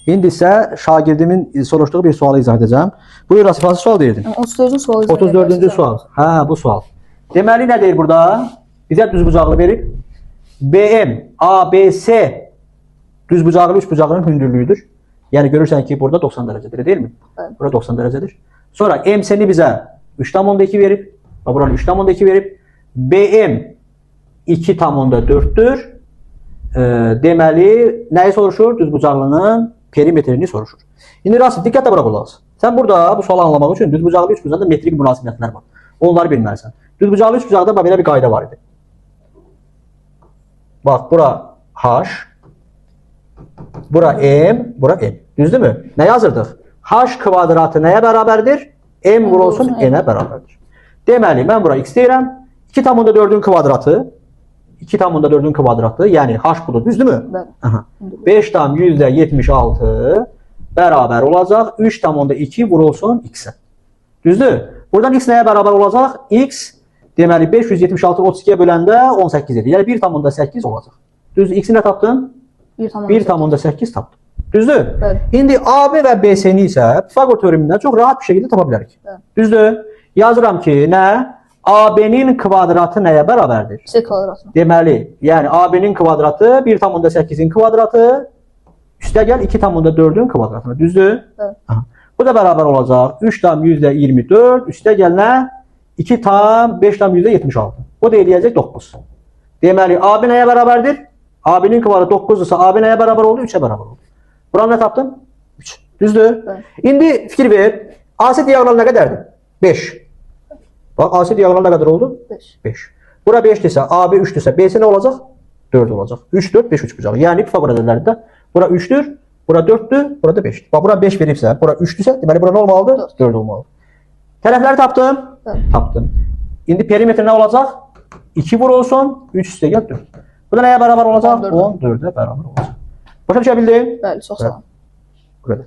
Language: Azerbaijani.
İndi isə şagirdimin soruşduğu bir sualı izah edəcəm. Buyur Asif, hansı sual deyirdin? 34-cü sual. 34-cü sual. Hə, bu sual. Deməli nə deyir burada? Bizə düzbucaqlı verib. BM, ABC düzbucaqlı üçbucağının hündürlüyüdür. Yəni görürsən ki, burada 90 dərəcədir, deyilmi? Evet. Burada 90 dərəcədir. Sonra MC-ni bizə 3,2 verib. Buranı 3,2 verib. BM 2,4-dür. Deməli, nəyi soruşur? Düzbucaqlının perimetrini soruşur. İndi Rasim, diqqətlə bura qulaq as. Sən burada bu sualı anlamaq üçün düzbucaqlı üçbucaqda metrik münasibətlər var. Onları bilməlisən. Düzbucaqlı üçbucaqda belə bir qayda var idi. Bax, bura H, bura M, bura M. Düzdürmü? Nə yazırdıq? H kvadratı nəyə bərabərdir? M vurulsun N-ə bərabərdir. Deməli, mən bura X deyirəm. 2,4-ün kvadratı 2,4-ün kvadratı, yəni H budur, düzdürmü? Bəli. 5,76 bərabər olacaq 3,2 vurulsun X-ə. Düzdür? Buradan X nəyə bərabər olacaq? X deməli 576 32-yə böləndə 18 edir. Yəni 1,8 olacaq. Düzdür? X-i nə tapdın? 1,8 tapdın. Düzdür? Bəli. İndi AB və BC-ni isə Pisagor teoremindən çox rahat bir şəkildə tapa bilərik. Bəli. Düzdür? Yazıram ki, nə? AB-nin kvadratı nəyə bərabərdir? C kvadratına. Deməli, yəni AB-nin kvadratı 1,8-in kvadratı üstə gəl 2,4-ün kvadratına. Düzdür? Evet. Bu da bərabər olacaq 3,24 üstə gəl nə? 5,76. O da eləyəcək 9. Deməli, AB nəyə bərabərdir? AB-nin kvadratı 9-dursa AB nəyə bərabər oldu? 3-ə bərabər oldu. Buranı nə tapdın? 3. Düzdür? Evet. İndi fikir ver. AC diagonal nə qədərdir? 5. Bax, AC diagonal nə qədər oldu? 5. 5. Bura 5-dirsə, AB 3-dürsə, BC nə olacaq? 4 olacaq. 3, 4, 5 üçbucağı. Yəni Pisagor ədədlərində bura 3-dür, bura 4-dür, bura da 5-dir. Bax, bura 5 veribsə, bura 3-dürsə, deməli bura nə olmalıdır? 4 olmalıdır. Tərəfləri tapdın? Evet. Tapdın. İndi perimetr nə olacaq? 2 vurulsun, 3 üstə gəl 4. Bu da nəyə bərabər olacaq? 14-ə bərabər olacaq. Başa düşə bildin? Bəli, çox sağ olun. Bu qədər.